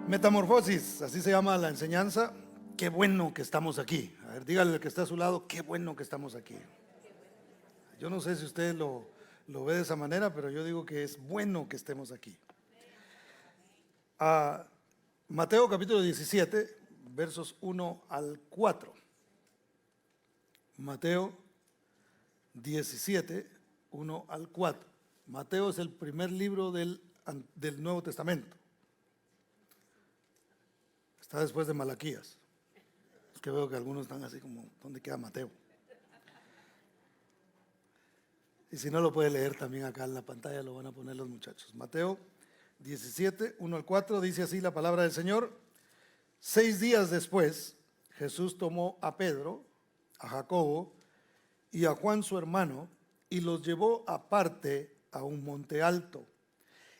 Metamorfosis, así se llama la enseñanza. Qué bueno que estamos aquí. A ver, dígale al que está a su lado, qué bueno que estamos aquí. Yo no sé si usted lo ve de esa manera, pero yo digo que es bueno que estemos aquí. Mateo capítulo 17, versos 1 al 4. Mateo 17, 1 al 4. Mateo es el primer libro del Nuevo Testamento. Está después de Malaquías. Es que veo que algunos están así como, ¿dónde queda Mateo? Y si no lo puede leer también acá en la pantalla, lo van a poner los muchachos. Mateo 17, 1 al 4, dice así la palabra del Señor. 6 días después, Jesús tomó a Pedro, a Jacobo y a Juan su hermano, y los llevó aparte a un monte alto,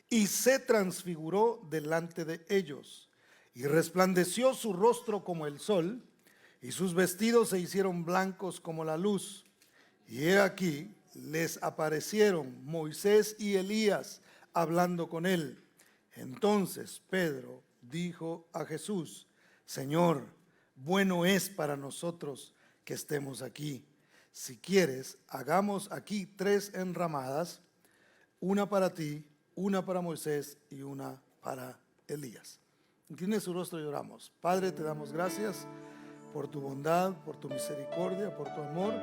y se transfiguró delante de ellos. Y resplandeció su rostro como el sol, y sus vestidos se hicieron blancos como la luz. Y he aquí, les aparecieron Moisés y Elías hablando con él. Entonces Pedro dijo a Jesús: Señor, bueno es para nosotros que estemos aquí. Si quieres, hagamos aquí 3 enramadas, una para ti, una para Moisés y una para Elías. Incline su rostro y oramos. Padre, te damos gracias por tu bondad, por tu misericordia, por tu amor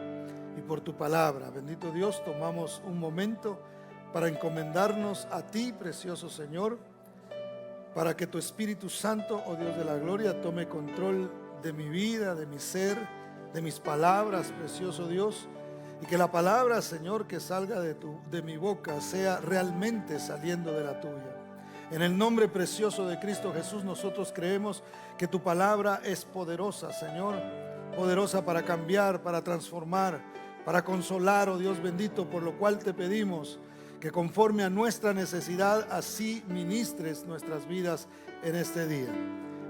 y por tu palabra. Bendito Dios, tomamos un momento para encomendarnos a ti, precioso Señor, para que tu Espíritu Santo, oh Dios de la gloria, tome control de mi vida, de mi ser, de mis palabras, precioso Dios, y que la palabra, Señor, que salga de mi boca sea realmente saliendo de la tuya. En el nombre precioso de Cristo Jesús, nosotros creemos que tu palabra es poderosa, Señor, poderosa para cambiar, para transformar, para consolar, oh Dios bendito, por lo cual te pedimos que conforme a nuestra necesidad, así ministres nuestras vidas en este día.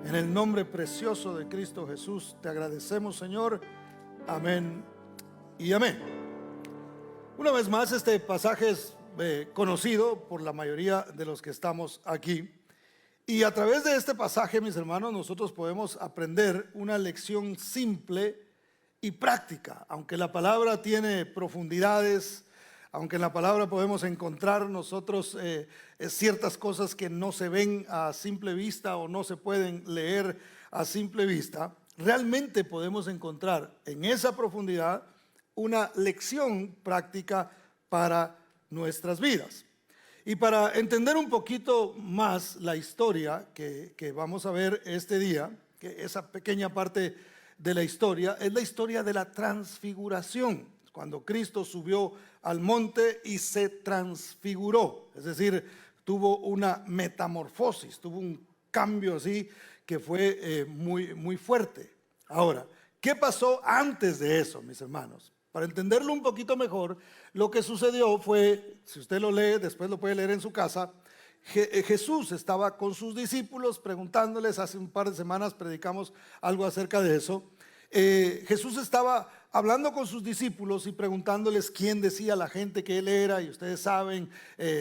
En el nombre precioso de Cristo Jesús, te agradecemos, Señor. Amén y amén. Una vez más, este pasaje es conocido por la mayoría de los que estamos aquí, y a través de este pasaje, mis hermanos, nosotros podemos aprender una lección simple y práctica. Aunque la palabra tiene profundidades, aunque en la palabra podemos encontrar nosotros ciertas cosas que no se ven a simple vista o no se pueden leer a simple vista, realmente podemos encontrar en esa profundidad una lección práctica para nuestras vidas. Y para entender un poquito más la historia que vamos a ver este día, que esa pequeña parte de la historia es la historia de la transfiguración, cuando Cristo subió al monte y se transfiguró, es decir, tuvo una metamorfosis, tuvo un cambio así que fue muy fuerte. Ahora, ¿qué pasó antes de eso, mis hermanos? Para entenderlo un poquito mejor, lo que sucedió fue, si usted lo lee, después lo puede leer en su casa, Jesús estaba con sus discípulos preguntándoles, hace un par de semanas predicamos algo acerca de eso. Jesús estaba hablando con sus discípulos y preguntándoles quién decía la gente que él era, y ustedes saben,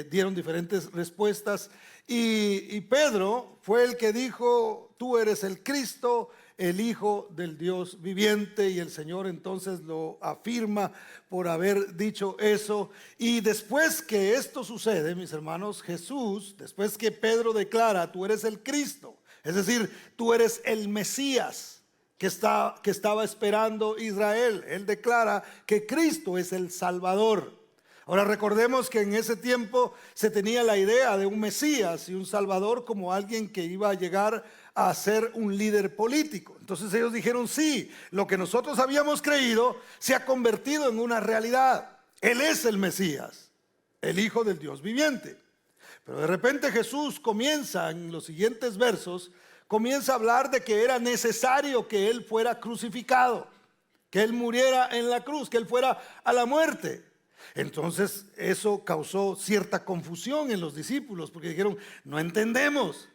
dieron diferentes respuestas, y Pedro fue el que dijo: tú eres el Cristo, el Hijo del Dios viviente, y el Señor entonces lo afirma por haber dicho eso. Y después que esto sucede, mis hermanos, Jesús, después que Pedro declara: tú eres el Cristo, es decir, tú eres el Mesías que estaba esperando Israel, él declara que Cristo es el Salvador. Ahora recordemos que en ese tiempo se tenía la idea de un Mesías y un Salvador como alguien que iba a llegar a ser un líder político. Entonces ellos dijeron: sí, lo que nosotros habíamos creído se ha convertido en una realidad. Él es el Mesías, el Hijo del Dios viviente. Pero de repente Jesús comienza en los siguientes versos, comienza a hablar de que era necesario que él fuera crucificado, que él muriera en la cruz, que él fuera a la muerte. Entonces eso causó cierta confusión en los discípulos, porque dijeron: no entendemos.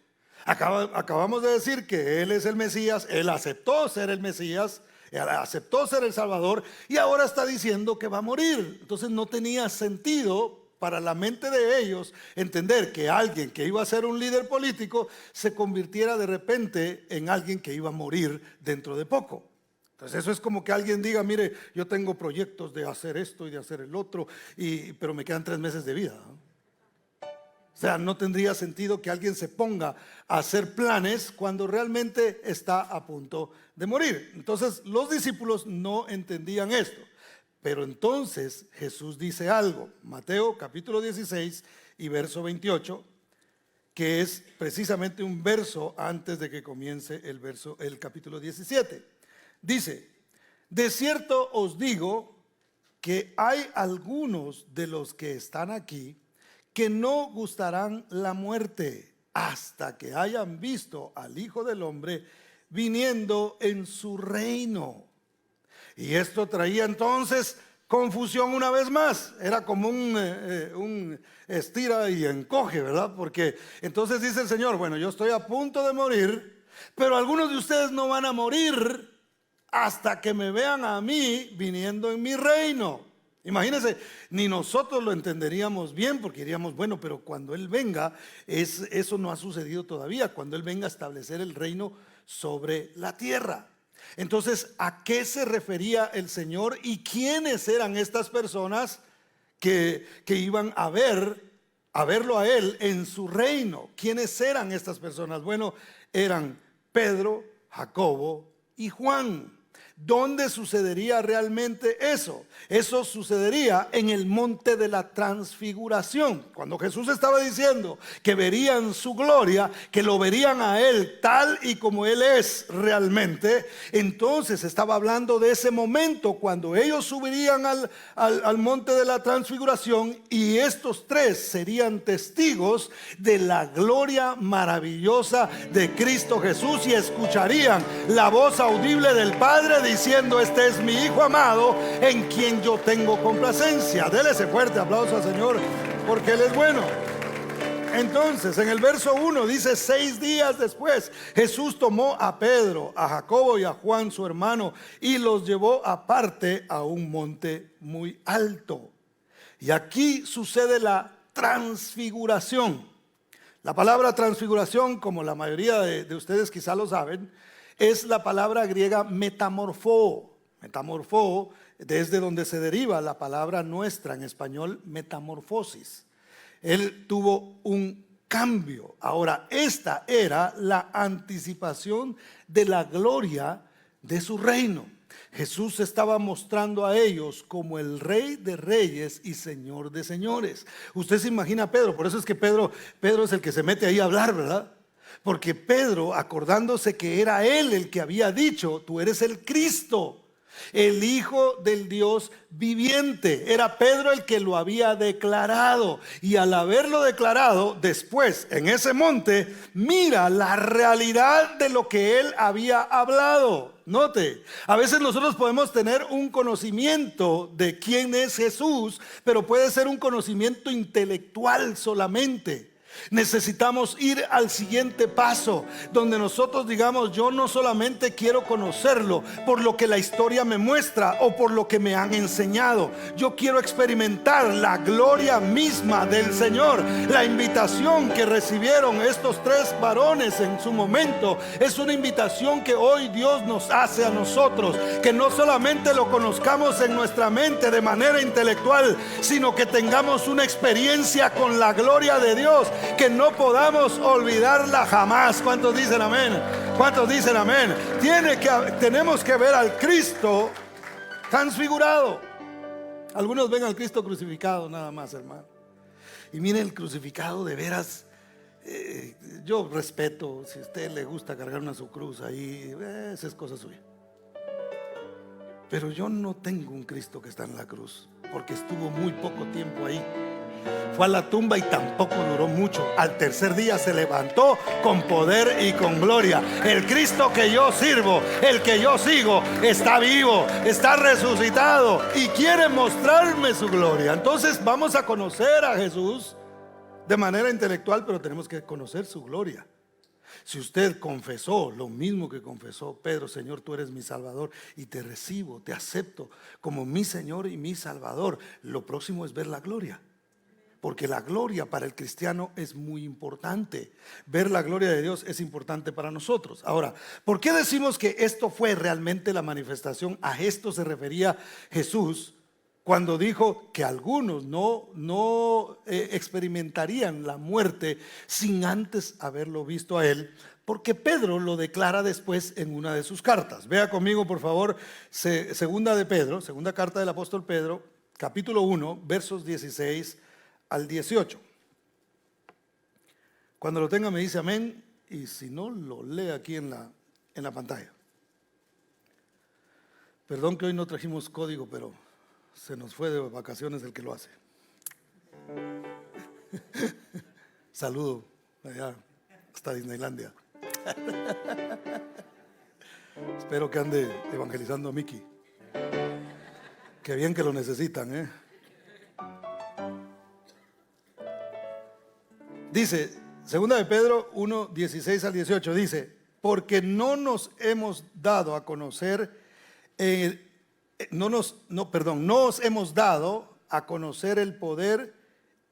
Acabamos de decir que él es el Mesías, él aceptó ser el Mesías, él aceptó ser el Salvador, y ahora está diciendo que va a morir. Entonces no tenía sentido para la mente de ellos entender que alguien que iba a ser un líder político se convirtiera de repente en alguien que iba a morir dentro de poco. Entonces eso es como que alguien diga, mire, yo tengo proyectos de hacer esto y de hacer el otro, pero me quedan 3 meses de vida, ¿no? O sea, no tendría sentido que alguien se ponga a hacer planes cuando realmente está a punto de morir. Entonces los discípulos no entendían esto. Pero entonces Jesús dice algo, Mateo capítulo 16 y verso 28, que es precisamente un verso antes de que comience el capítulo 17. Dice, de cierto os digo que hay algunos de los que están aquí que no gustarán la muerte hasta que hayan visto al Hijo del Hombre viniendo en su reino. Y esto traía entonces confusión una vez más. Era como un estira y encoge, ¿verdad? Porque entonces dice el Señor, bueno, yo estoy a punto de morir, pero algunos de ustedes no van a morir hasta que me vean a mí viniendo en mi reino. Imagínense, ni nosotros lo entenderíamos bien porque diríamos, bueno, pero cuando Él venga, eso no ha sucedido todavía, cuando Él venga a establecer el reino sobre la tierra. Entonces, ¿a qué se refería el Señor y quiénes eran estas personas que iban a verlo a Él en su reino? ¿Quiénes eran estas personas? Bueno, eran Pedro, Jacobo y Juan. ¿Dónde sucedería realmente eso? Eso sucedería en el monte de la transfiguración. Cuando Jesús estaba diciendo que verían su gloria, que lo verían a Él tal y como Él es realmente, entonces estaba hablando de ese momento cuando ellos subirían al monte de la transfiguración y estos tres serían testigos de la gloria maravillosa de Cristo Jesús y escucharían la voz audible del Padre diciendo, este es mi Hijo amado en quien yo tengo complacencia. Dele ese fuerte aplauso al Señor porque Él es bueno. Entonces en el verso 1 dice, 6 días después Jesús tomó a Pedro, a Jacobo y a Juan su hermano y los llevó aparte a un monte muy alto. Y aquí sucede la transfiguración. La palabra transfiguración, como la mayoría de ustedes quizá lo saben, es la palabra griega metamorfó. Metamorfó, desde donde se deriva la palabra nuestra en español, metamorfosis. Él tuvo un cambio. Ahora, esta era la anticipación de la gloria de su reino. Jesús estaba mostrando a ellos como el Rey de Reyes y Señor de Señores. Usted se imagina a Pedro, por eso es que Pedro es el que se mete ahí a hablar, ¿verdad? Porque Pedro, acordándose que era él el que había dicho, tú eres el Cristo, el Hijo del Dios viviente. Era Pedro el que lo había declarado. Y al haberlo declarado, después en ese monte, mira la realidad de lo que él había hablado. Note, a veces nosotros podemos tener un conocimiento de quién es Jesús, pero puede ser un conocimiento intelectual solamente. Necesitamos ir al siguiente paso, donde nosotros digamos, yo no solamente quiero conocerlo por lo que la historia me muestra o por lo que me han enseñado. Yo quiero experimentar la gloria misma del Señor. La invitación que recibieron estos 3 varones en su momento es una invitación que hoy Dios nos hace a nosotros, que no solamente lo conozcamos en nuestra mente de manera intelectual, sino que tengamos una experiencia con la gloria de Dios, que no podamos olvidarla jamás. ¿Cuántos dicen amén? ¿Cuántos dicen amén? Tenemos que ver al Cristo transfigurado. Algunos ven al Cristo crucificado nada más, hermano. Y miren el crucificado de veras. Yo respeto, si a usted le gusta cargar una su cruz ahí, esa es cosa suya. Pero yo no tengo un Cristo que está en la cruz, porque estuvo muy poco tiempo ahí. Fue a la tumba y tampoco duró mucho. Al tercer día se levantó con poder y con gloria. El Cristo que yo sirvo, el que yo sigo, está vivo, está resucitado y quiere mostrarme su gloria. Entonces vamos a conocer a Jesús de manera intelectual, pero tenemos que conocer su gloria. Si usted confesó lo mismo que confesó Pedro, Señor, tú eres mi Salvador y te recibo, te acepto como mi Señor y mi Salvador, lo próximo es ver la gloria. porque la gloria para el cristiano es muy importante. Ver la gloria de Dios es importante para nosotros. Ahora, ¿por qué decimos que esto fue realmente la manifestación? A esto se refería Jesús cuando dijo que algunos no experimentarían la muerte sin antes haberlo visto a Él, porque Pedro lo declara después en una de sus cartas. Vea conmigo, por favor, segunda de Pedro, segunda carta del apóstol Pedro, capítulo 1, versos 16 al 18. Cuando lo tenga me dice amén, y si no, lo lee aquí en la pantalla. Perdón que hoy no trajimos código, pero se nos fue de vacaciones el que lo hace. Saludo allá hasta Disneylandia. Espero que ande evangelizando a Mickey. Qué bien que lo necesitan, ¿eh? Dice, segunda de Pedro 1, 16 al 18, dice, porque no nos hemos dado a conocer, no os hemos dado a conocer el poder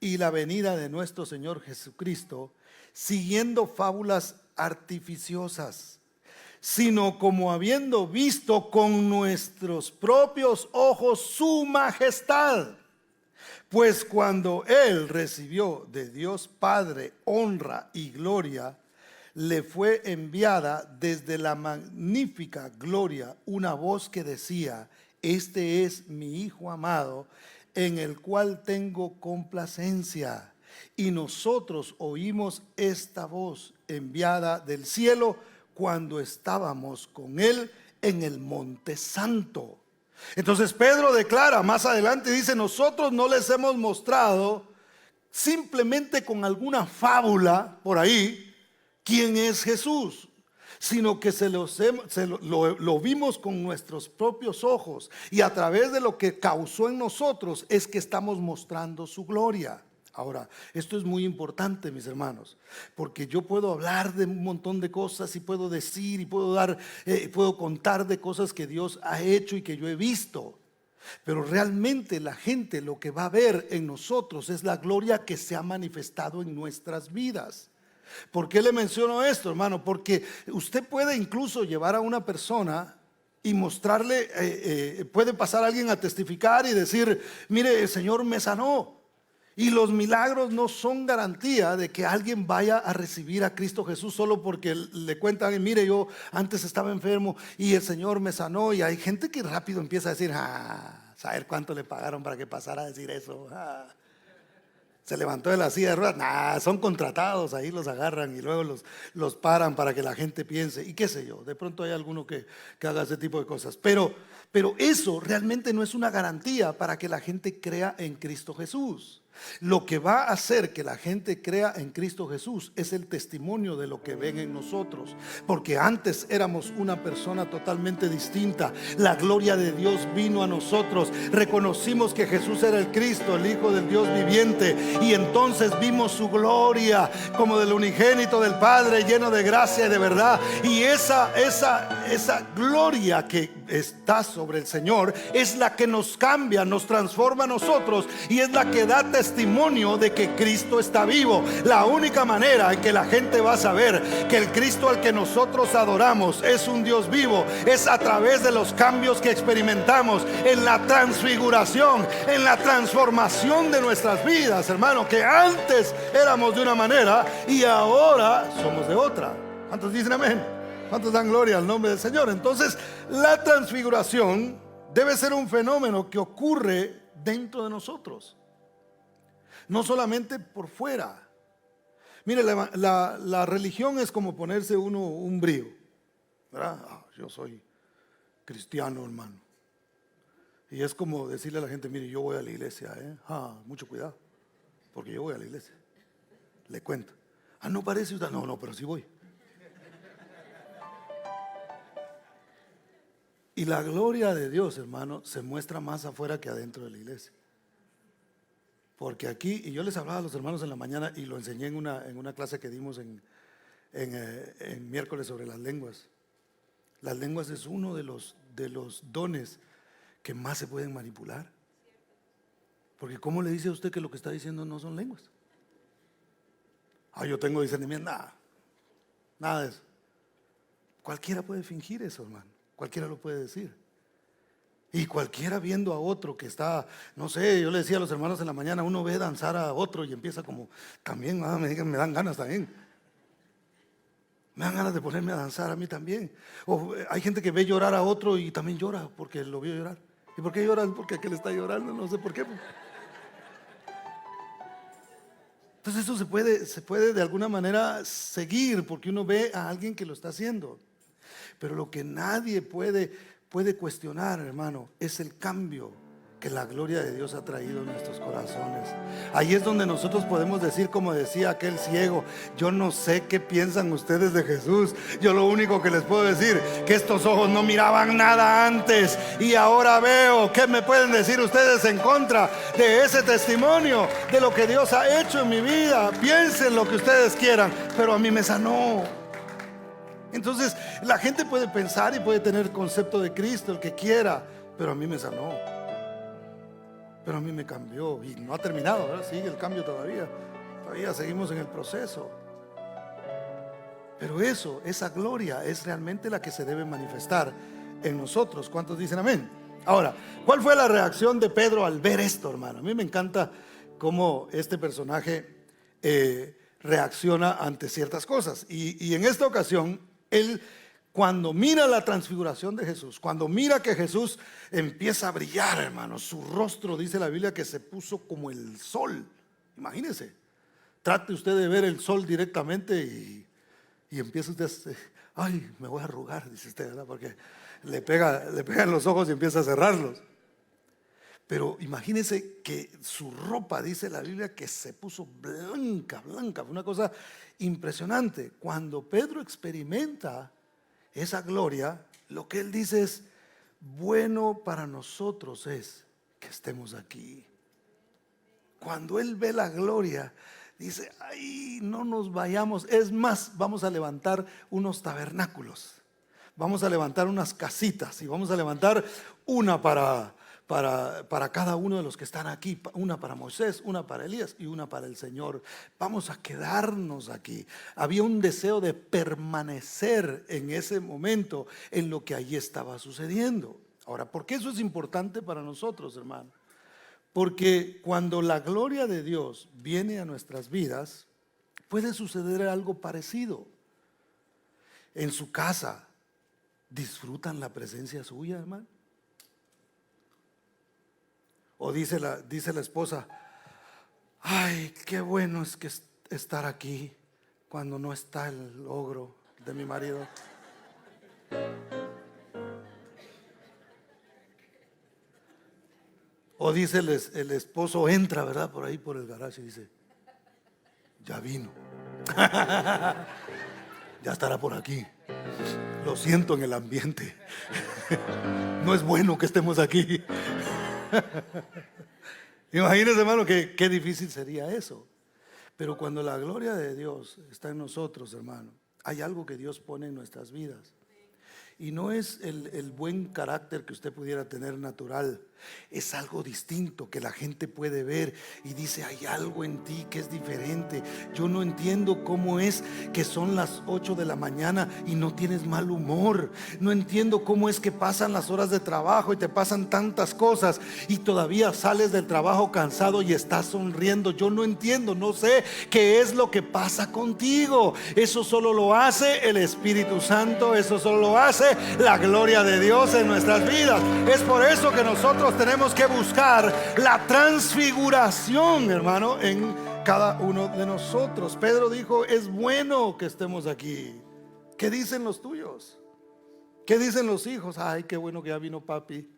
y la venida de nuestro Señor Jesucristo, siguiendo fábulas artificiosas, sino como habiendo visto con nuestros propios ojos su majestad. Pues cuando Él recibió de Dios Padre honra y gloria, le fue enviada desde la magnífica gloria una voz que decía, este es mi Hijo amado, en el cual tengo complacencia. Y nosotros oímos esta voz enviada del cielo cuando estábamos con Él en el Monte Santo. Entonces Pedro declara más adelante, dice, nosotros no les hemos mostrado simplemente con alguna fábula por ahí quién es Jesús, sino que lo vimos con nuestros propios ojos, y a través de lo que causó en nosotros es que estamos mostrando su gloria. Ahora, esto es muy importante, mis hermanos, porque yo puedo hablar de un montón de cosas y puedo decir y puedo contar de cosas que Dios ha hecho y que yo he visto, pero realmente la gente lo que va a ver en nosotros es la gloria que se ha manifestado en nuestras vidas. ¿Por qué le menciono esto, hermano? Porque usted puede incluso llevar a una persona y mostrarle, puede pasar alguien a testificar y decir, mire, el Señor me sanó. Y los milagros no son garantía de que alguien vaya a recibir a Cristo Jesús solo porque le cuentan, mire, yo antes estaba enfermo y el Señor me sanó. Y hay gente que rápido empieza a decir, saber cuánto le pagaron para que pasara a decir eso. Se levantó de la silla de ruedas. Son contratados, ahí los agarran y luego los paran para que la gente piense. Y qué sé yo, de pronto hay alguno que haga ese tipo de cosas. Pero eso realmente no es una garantía para que la gente crea en Cristo Jesús. Lo que va a hacer que la gente crea en Cristo Jesús es el testimonio de lo que ven en nosotros, porque antes éramos una persona totalmente distinta. La gloria de Dios vino a nosotros, reconocimos que Jesús era el Cristo, el Hijo del Dios viviente, y entonces vimos su gloria como del unigénito del Padre, lleno de gracia y de verdad. Y esa gloria que está sobre el Señor es la que nos cambia, nos transforma a nosotros, y es la que da testimonio de que Cristo está vivo. La única manera en que la gente va a saber que el Cristo al que nosotros adoramos es un Dios vivo es a través de los cambios que experimentamos en la transfiguración, en la transformación de nuestras vidas, hermano, que antes éramos de una manera y ahora somos de otra. ¿Cuántos dicen amén? ¿Cuántos dan gloria al nombre del Señor? Entonces, la transfiguración debe ser un fenómeno que ocurre dentro de nosotros, no solamente por fuera. Mire, la religión es como ponerse uno un brío, ¿verdad? Yo soy cristiano, hermano. Y es como decirle a la gente, mire, yo voy a la iglesia, mucho cuidado, porque yo voy a la iglesia. Le cuento. No parece usted. No, pero sí voy. Y la gloria de Dios, hermano, se muestra más afuera que adentro de la iglesia. Porque aquí, y yo les hablaba a los hermanos en la mañana y lo enseñé en una clase que dimos en miércoles sobre las lenguas. Las lenguas es uno de los dones que más se pueden manipular. Porque ¿cómo le dice a usted que lo que está diciendo no son lenguas? Yo tengo discernimiento. Nada de eso. Cualquiera puede fingir eso, hermano. Cualquiera lo puede decir. Y cualquiera viendo a otro que está, no sé, yo le decía a los hermanos en la mañana, uno ve danzar a otro y empieza como, también, me dan ganas también. Me dan ganas de ponerme a danzar a mí también. O hay gente que ve llorar a otro y también llora porque lo vio llorar. ¿Y por qué lloran? Porque aquel está llorando, no sé por qué. Entonces eso se puede de alguna manera seguir porque uno ve a alguien que lo está haciendo. Pero lo que nadie puede cuestionar, hermano, es el cambio que la gloria de Dios ha traído en nuestros corazones. Ahí es donde nosotros podemos decir, como decía aquel ciego, yo no sé qué piensan ustedes de Jesús. Yo lo único que les puedo decir, que estos ojos no miraban nada antes y ahora veo. ¿Qué me pueden decir ustedes en contra de ese testimonio, de lo que Dios ha hecho en mi vida? Piensen lo que ustedes quieran, pero a mí me sanó. Entonces la gente puede pensar y puede tener concepto de Cristo, el que quiera, pero a mí me sanó, pero a mí me cambió. Y no ha terminado, ¿verdad? Sigue el cambio todavía seguimos en el proceso. Pero esa gloria es realmente la que se debe manifestar en nosotros. ¿Cuántos dicen amén? Ahora, ¿cuál fue la reacción de Pedro al ver esto, hermano? A mí me encanta cómo este personaje reacciona ante ciertas cosas. Y en esta ocasión, él, cuando mira la transfiguración de Jesús, cuando mira que Jesús empieza a brillar, hermano, su rostro, dice la Biblia, que se puso como el sol. Imagínese, trate usted de ver el sol directamente y empieza usted me voy a arrugar, dice usted, ¿verdad? Porque le pegan los ojos y empieza a cerrarlos. Pero imagínese que su ropa, dice la Biblia, que se puso blanca, fue una cosa impresionante. Cuando Pedro experimenta esa gloria, lo que él dice es, bueno para nosotros es que estemos aquí. Cuando él ve la gloria, dice, no nos vayamos. Es más, vamos a levantar unos tabernáculos, vamos a levantar unas casitas y vamos a levantar una para cada uno de los que están aquí, una para Moisés, una para Elías y una para el Señor. Vamos a quedarnos aquí. Había un deseo de permanecer en ese momento en lo que allí estaba sucediendo. Ahora, ¿por qué eso es importante para nosotros, hermano? Porque cuando la gloria de Dios viene a nuestras vidas, puede suceder algo parecido. En su casa, ¿disfrutan la presencia suya, hermano? O dice la esposa, qué bueno es que estar aquí cuando no está el ogro de mi marido. O dice el esposo, entra, ¿verdad? Por ahí por el garaje y dice, ya vino. Ya estará por aquí. Lo siento en el ambiente. No es bueno que estemos aquí. Imagínense, hermano, qué difícil sería eso. Pero cuando la gloria de Dios está en nosotros, hermano, hay algo que Dios pone en nuestras vidas. Y no es el buen carácter que usted pudiera tener natural. Es algo distinto que la gente puede ver y dice, hay algo en ti que es diferente. Yo no entiendo cómo es que son las 8 de la mañana y no tienes mal humor. No entiendo cómo es que pasan las horas de trabajo y te pasan tantas cosas y todavía sales del trabajo cansado y estás sonriendo. Yo no entiendo, no sé qué es lo que pasa contigo. Eso solo lo hace el Espíritu Santo. Eso solo lo hace la gloria de Dios en nuestras vidas. Es por eso que nosotros tenemos que buscar la transfiguración, hermano, en cada uno de nosotros. Pedro dijo, es bueno que estemos aquí. ¿Qué dicen los tuyos? ¿Qué dicen los hijos? Qué bueno que ya vino papi.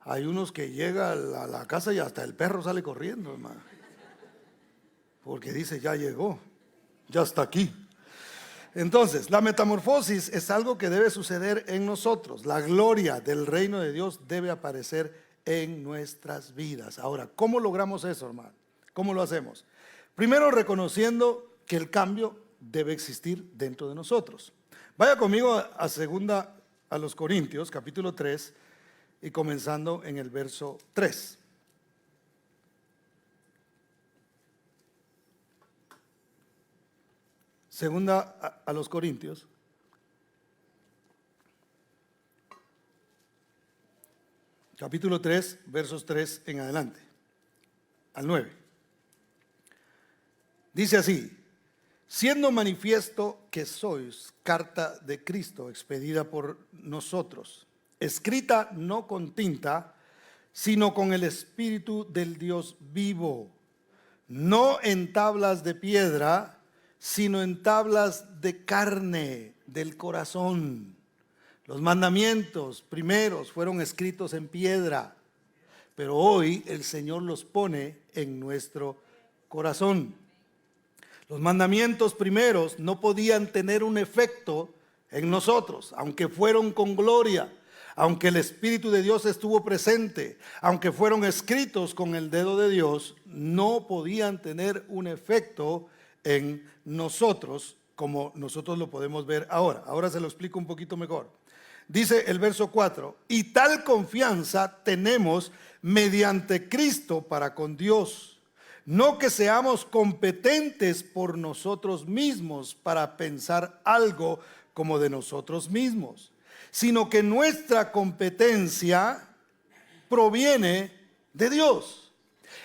Hay unos que llegan a la casa y hasta el perro sale corriendo, hermano, porque dice, ya llegó, ya está aquí. Entonces, la metamorfosis es algo que debe suceder en nosotros. La gloria del reino de Dios debe aparecer en nuestras vidas. Ahora, ¿cómo logramos eso, hermano? ¿Cómo lo hacemos? Primero, reconociendo que el cambio debe existir dentro de nosotros. Vaya conmigo a los Corintios, capítulo 3, y comenzando en el verso 3. Segunda a los Corintios, capítulo 3, versos 3 en adelante, al 9. Dice así: siendo manifiesto que sois carta de Cristo, expedida por nosotros, escrita no con tinta, sino con el Espíritu del Dios vivo, no en tablas de piedra, sino en tablas de carne del corazón. Los mandamientos primeros fueron escritos en piedra, pero hoy el Señor los pone en nuestro corazón. Los mandamientos primeros no podían tener un efecto en nosotros, aunque fueron con gloria, aunque el Espíritu de Dios estuvo presente, aunque fueron escritos con el dedo de Dios, no podían tener un efecto en nosotros como nosotros lo podemos ver ahora. Ahora se lo explico un poquito mejor. Dice el verso 4: y tal confianza tenemos mediante Cristo para con Dios. No que seamos competentes por nosotros mismos para pensar algo como de nosotros mismos, sino que nuestra competencia proviene de Dios.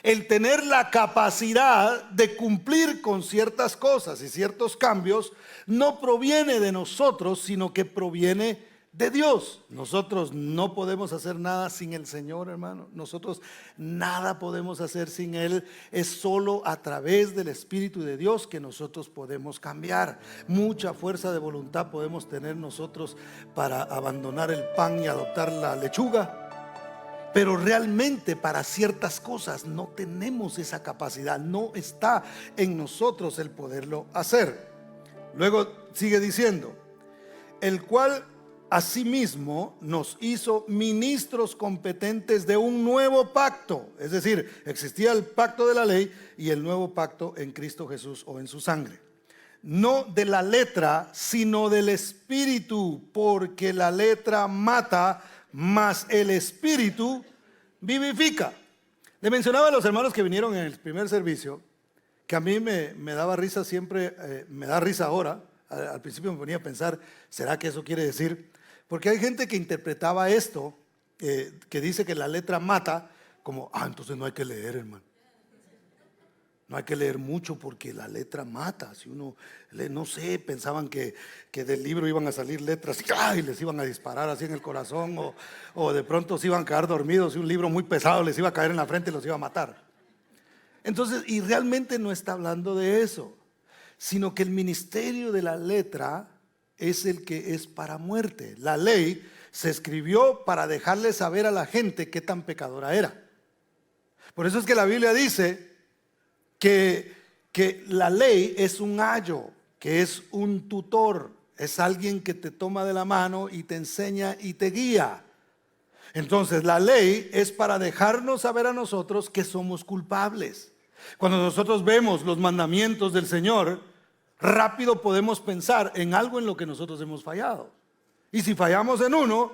El tener la capacidad de cumplir con ciertas cosas y ciertos cambios no proviene de nosotros, sino que proviene de Dios. Nosotros no podemos hacer nada sin el Señor, hermano. Nosotros nada podemos hacer sin Él. Es solo a través del Espíritu de Dios que nosotros podemos cambiar. Mucha fuerza de voluntad podemos tener nosotros para abandonar el pan y adoptar la lechuga, pero realmente para ciertas cosas no tenemos esa capacidad. No está en nosotros el poderlo hacer. Luego sigue diciendo: el cual asimismo nos hizo ministros competentes de un nuevo pacto. Es decir, existía el pacto de la ley y el nuevo pacto en Cristo Jesús o en su sangre. No de la letra, sino del Espíritu, porque la letra mata, mas el Espíritu vivifica. Le mencionaba a los hermanos que vinieron en el primer servicio que a mí me daba risa siempre, me da risa ahora. Al principio me ponía a pensar, ¿será que eso quiere decir? Porque hay gente que interpretaba esto, que dice que la letra mata, como, entonces no hay que leer, hermano. No hay que leer mucho porque la letra mata. Si uno lee, no sé, pensaban que del libro iban a salir letras y les iban a disparar así en el corazón, o de pronto se iban a quedar dormidos y un libro muy pesado les iba a caer en la frente y los iba a matar. Entonces, y realmente no está hablando de eso, sino que el ministerio de la letra es el que es para muerte. La ley se escribió para dejarle saber a la gente qué tan pecadora era. Por eso es que la Biblia dice que la ley es un ayo, que es un tutor, es alguien que te toma de la mano y te enseña y te guía. Entonces la ley es para dejarnos saber a nosotros que somos culpables. Cuando nosotros vemos los mandamientos del Señor, rápido podemos pensar en algo en lo que nosotros hemos fallado. Y si fallamos en uno,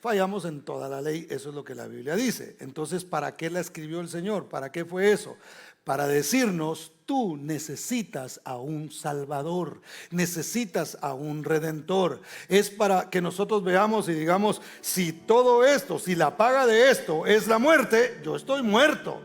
fallamos en toda la ley. Eso es lo que la Biblia dice. Entonces, ¿para qué la escribió el Señor? ¿Para qué fue eso? Para decirnos: tú necesitas a un Salvador, necesitas a un Redentor. Es para que nosotros veamos y digamos: si todo esto, si la paga de esto es la muerte, yo estoy muerto.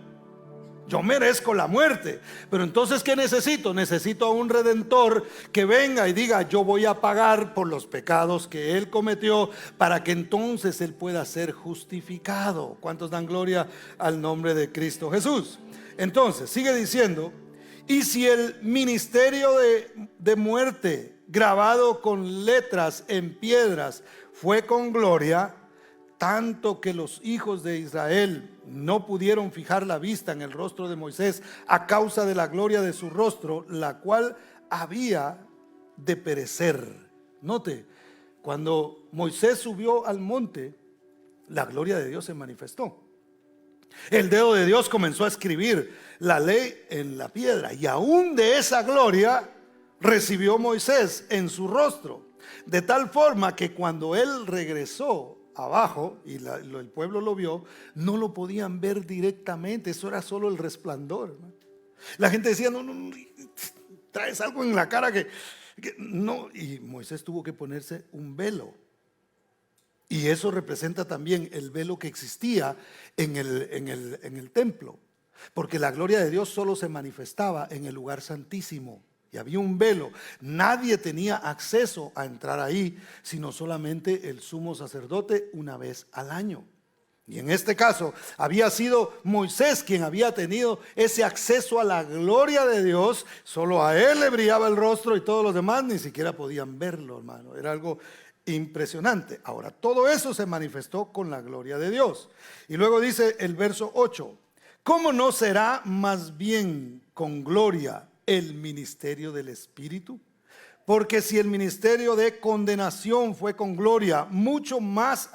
Yo merezco la muerte. Pero entonces, ¿qué necesito? Necesito a un Redentor que venga y diga: yo voy a pagar por los pecados que Él cometió, para que entonces Él pueda ser justificado. ¿Cuántos dan gloria al nombre de Cristo Jesús? Entonces, sigue diciendo: y si el ministerio de muerte grabado con letras en piedras fue con gloria, tanto que los hijos de Israel no pudieron fijar la vista en el rostro de Moisés a causa de la gloria de su rostro, la cual había de perecer. Note, cuando Moisés subió al monte, la gloria de Dios se manifestó. El dedo de Dios comenzó a escribir la ley en la piedra, y aún de esa gloria recibió Moisés en su rostro, de tal forma que cuando él regresó abajo y el pueblo lo vio, no lo podían ver directamente. Eso era solo el resplandor, ¿no? La gente decía: no, traes algo en la cara que No, y Moisés tuvo que ponerse un velo. Y eso representa también el velo que existía en el templo. Porque la gloria de Dios solo se manifestaba en el lugar santísimo. Y había un velo. Nadie tenía acceso a entrar ahí, sino solamente el sumo sacerdote una vez al año. Y en este caso había sido Moisés quien había tenido ese acceso a la gloria de Dios. Solo a él le brillaba el rostro y todos los demás ni siquiera podían verlo, hermano. Era algo impresionante. Ahora, todo eso se manifestó con la gloria de Dios. Y luego dice el verso 8: ¿cómo no será más bien con gloria el ministerio del Espíritu? Porque si el ministerio de condenación fue con gloria, mucho más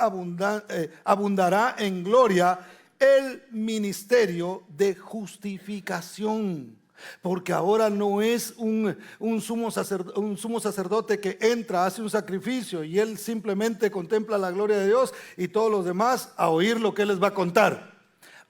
abundará en gloria el ministerio de justificación. Porque ahora no es un sumo sacerdote que entra, hace un sacrificio y él simplemente contempla la gloria de Dios y todos los demás a oír lo que él les va a contar.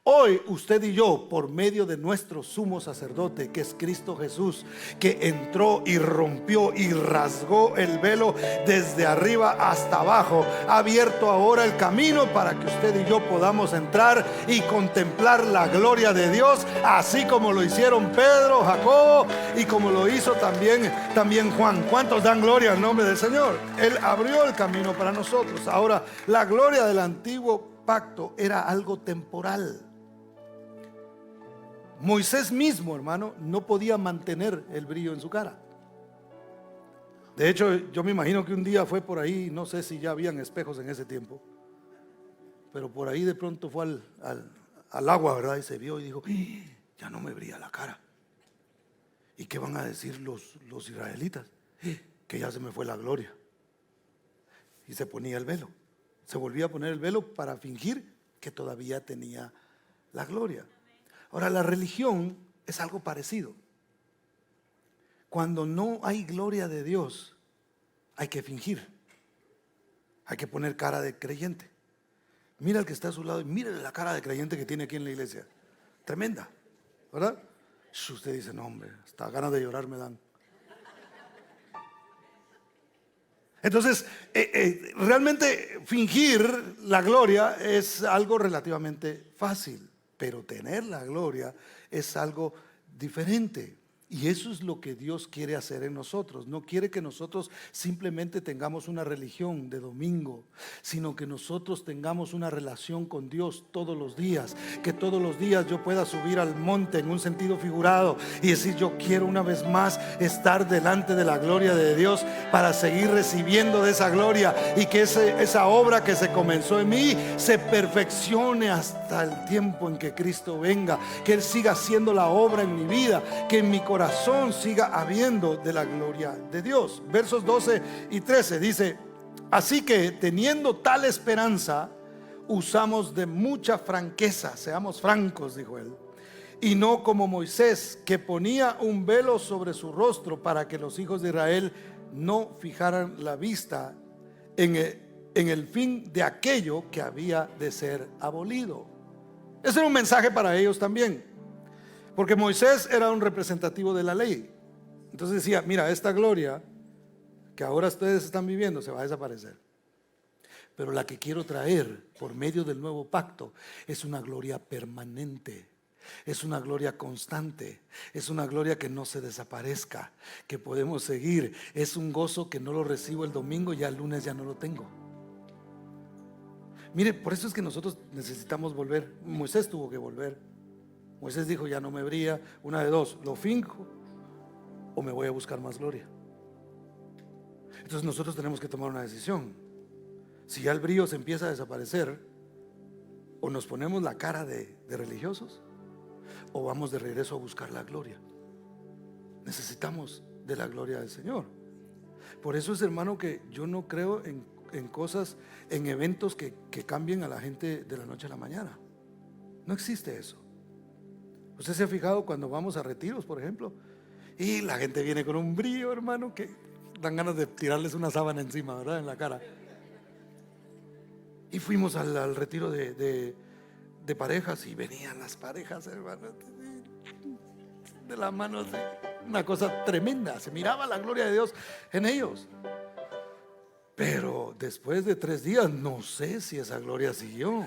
Hoy usted y yo, por medio de nuestro sumo sacerdote, que es Cristo Jesús, que entró y rompió y rasgó el velo desde arriba hasta abajo, ha abierto ahora el camino para que usted y yo podamos entrar y contemplar la gloria de Dios, así como lo hicieron Pedro, Jacobo y como lo hizo también Juan. ¿Cuántos dan gloria al nombre del Señor? Él abrió el camino para nosotros. Ahora, la gloria del antiguo pacto era algo temporal. Moisés mismo, hermano, no podía mantener el brillo en su cara. De hecho, yo me imagino que un día fue por ahí, no sé si ya habían espejos en ese tiempo, pero por ahí de pronto fue al agua, ¿verdad? Y se vio y dijo: ya no me brilla la cara. ¿Y qué van a decir los israelitas? Que ya se me fue la gloria. Y se ponía el velo. Se volvía a poner el velo para fingir que todavía tenía la gloria. Ahora, la religión es algo parecido. Cuando no hay gloria de Dios, hay que fingir. Hay que poner cara de creyente. Mira al que está a su lado y mire la cara de creyente que tiene aquí en la iglesia. Tremenda, ¿verdad? Usted dice: no, hombre, hasta ganas de llorar me dan. Entonces, realmente fingir la gloria es algo relativamente fácil, pero tener la gloria es algo diferente. Y eso es lo que Dios quiere hacer en nosotros. No quiere que nosotros simplemente tengamos una religión de domingo, sino que nosotros tengamos una relación con Dios todos los días. Que todos los días yo pueda subir al monte en un sentido figurado y decir: yo quiero una vez más estar delante de la gloria de Dios para seguir recibiendo de esa gloria, y que esa obra que se comenzó en mí se perfeccione hasta el tiempo en que Cristo venga. Que Él siga haciendo la obra en mi vida, que en mi corazón siga habiendo de la gloria de Dios. Versos 12 y 13 dice: así que teniendo tal esperanza, usamos de mucha franqueza. Seamos francos, dijo él, y no como Moisés, que ponía un velo sobre su rostro para que los hijos de Israel no fijaran la vista en el fin de aquello que había de ser abolido. Ese era un mensaje para ellos también, porque Moisés era un representativo de la ley. Entonces decía: mira, esta gloria que ahora ustedes están viviendo se va a desaparecer, pero la que quiero traer por medio del nuevo pacto es una gloria permanente, es una gloria constante, es una gloria que no se desaparezca, que podemos seguir. Es un gozo que no lo recibo el domingo y el lunes ya no lo tengo. Mire, por eso es que nosotros necesitamos volver. Moisés tuvo que volver. Moisés dijo: ya no me brilla, una de dos, lo finjo o me voy a buscar más gloria. Entonces nosotros tenemos que tomar una decisión. Si ya el brillo se empieza a desaparecer, o nos ponemos la cara de religiosos, o vamos de regreso a buscar la gloria. Necesitamos de la gloria del Señor. Por eso es, hermano, que yo no creo en cosas, en eventos que cambien a la gente de la noche a la mañana. No existe eso. Usted se ha fijado cuando vamos a retiros, por ejemplo, y la gente viene con un brillo, hermano, que dan ganas de tirarles una sábana encima, ¿verdad? En la cara. Y fuimos al retiro de parejas, y venían las parejas, hermano. de la mano así. Una cosa tremenda, se miraba la gloria de Dios en ellos. Pero después de 3 días, no sé si esa gloria siguió.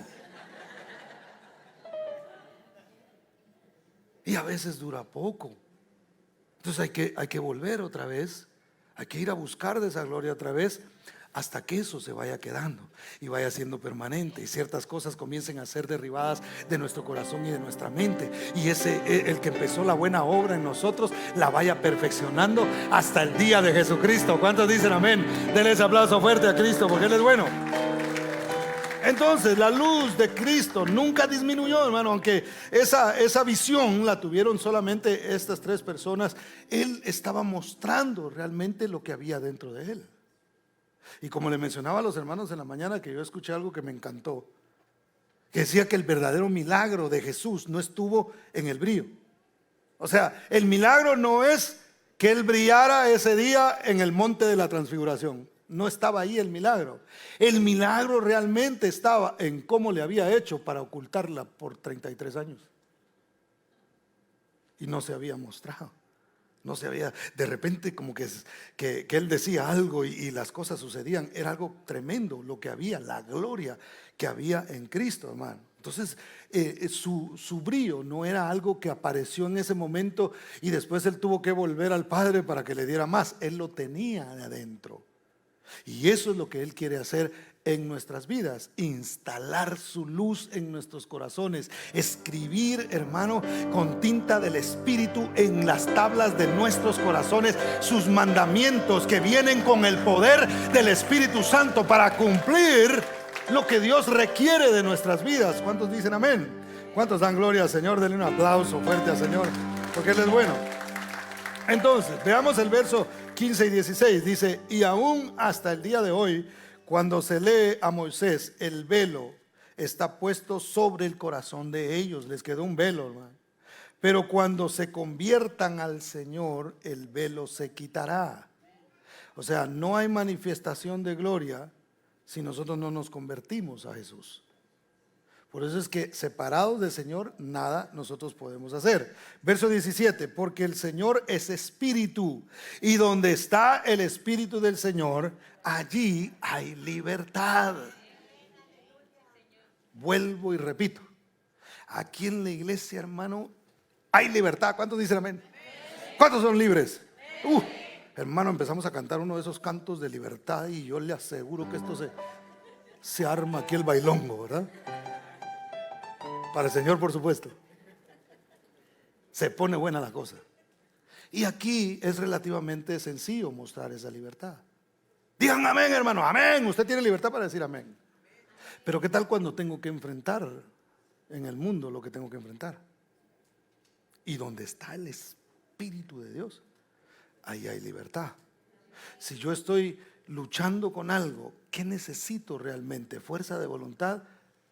Y a veces dura poco. Entonces hay que volver otra vez. Hay que ir a buscar de esa gloria otra vez, hasta que eso se vaya quedando y vaya siendo permanente, y ciertas cosas comiencen a ser derribadas de nuestro corazón y de nuestra mente, y el que empezó la buena obra en nosotros la vaya perfeccionando hasta el día de Jesucristo. ¿Cuántos dicen amén? Denle ese aplauso fuerte a Cristo, porque Él es bueno. Entonces la luz de Cristo nunca disminuyó, hermano, aunque esa visión la tuvieron solamente estas 3 personas. Él estaba mostrando realmente lo que había dentro de él. Y como le mencionaba a los hermanos en la mañana, que yo escuché algo que me encantó, que decía que el verdadero milagro de Jesús no estuvo en el brillo. O sea, el milagro no es que Él brillara ese día en el monte de la transfiguración. No estaba ahí el milagro. El milagro realmente estaba en cómo le había hecho para ocultarla por 33 años. Y no se había mostrado. No se había, de repente como que Él decía algo y las cosas sucedían. Era algo tremendo lo que había, la gloria que había en Cristo, hermano. Entonces su brillo no era algo que apareció en ese momento y después Él tuvo que volver al Padre para que le diera más. Él lo tenía de adentro. Y eso es lo que Él quiere hacer en nuestras vidas: instalar su luz en nuestros corazones, escribir, hermano, con tinta del Espíritu en las tablas de nuestros corazones sus mandamientos, que vienen con el poder del Espíritu Santo para cumplir lo que Dios requiere de nuestras vidas. ¿Cuántos dicen amén? ¿Cuántos dan gloria al Señor? Denle un aplauso fuerte al Señor, porque Él es bueno. Entonces, veamos el verso 15 y 16. Dice: y aún hasta el día de hoy, cuando se lee a Moisés, el velo está puesto sobre el corazón de ellos. Les quedó un velo, hermano. Pero cuando se conviertan al Señor, el velo se quitará. O sea, no hay manifestación de gloria si nosotros no nos convertimos a Jesús. Por eso es que separados del Señor, nada nosotros podemos hacer. Verso 17: porque el Señor es espíritu, y donde está el espíritu del Señor, allí hay libertad. Vuelvo y repito, aquí en la iglesia, hermano, hay libertad. ¿Cuántos dicen amén? ¿Cuántos son libres? Hermano, empezamos a cantar uno de esos cantos de libertad y yo le aseguro que esto se arma aquí el bailongo, ¿verdad? Para el Señor, por supuesto. Se pone buena la cosa. Y aquí es relativamente sencillo mostrar esa libertad. Digan amén, hermano, amén. Usted tiene libertad para decir amén. Pero ¿qué tal cuando tengo que enfrentar en el mundo lo que tengo que enfrentar? Y donde está el Espíritu de Dios, ahí hay libertad. Si yo estoy luchando con algo, ¿qué necesito realmente? ¿Fuerza de voluntad?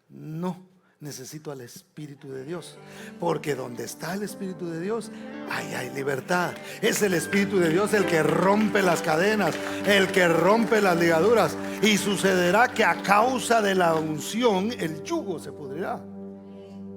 No. Necesito al Espíritu de Dios, porque donde está el Espíritu de Dios, ahí hay libertad. Es el Espíritu de Dios el que rompe las cadenas, el que rompe las ligaduras. Y sucederá que a causa de la unción el yugo se pudrirá.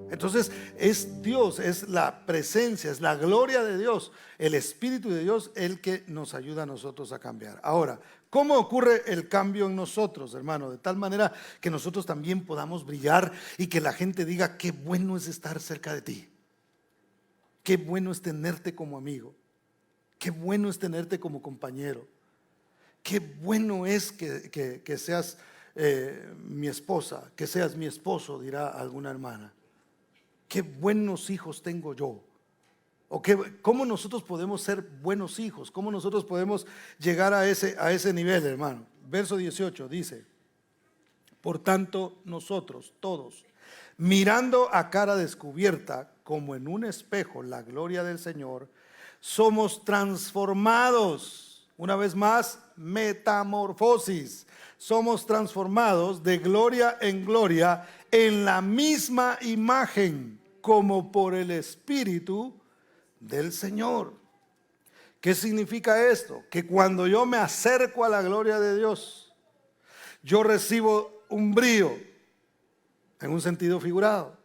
Entonces es Dios, es la presencia, es la gloria de Dios, el Espíritu de Dios, el que nos ayuda a nosotros a cambiar. Ahora, ¿cómo ocurre el cambio en nosotros, hermano? De tal manera que nosotros también podamos brillar y que la gente diga: qué bueno es estar cerca de ti, qué bueno es tenerte como amigo, qué bueno es tenerte como compañero, qué bueno es que seas mi esposa, que seas mi esposo, dirá alguna hermana. Qué buenos hijos tengo yo. O cómo nosotros podemos ser buenos hijos, cómo nosotros podemos llegar a ese nivel, hermano. Verso 18 dice: por tanto nosotros todos, mirando a cara descubierta como en un espejo la gloria del Señor, somos transformados, una vez más, metamorfosis. Somos transformados de gloria en gloria en la misma imagen, como por el Espíritu del Señor. ¿Qué significa esto? Que cuando yo me acerco a la gloria de Dios, yo recibo un brillo, en un sentido figurado.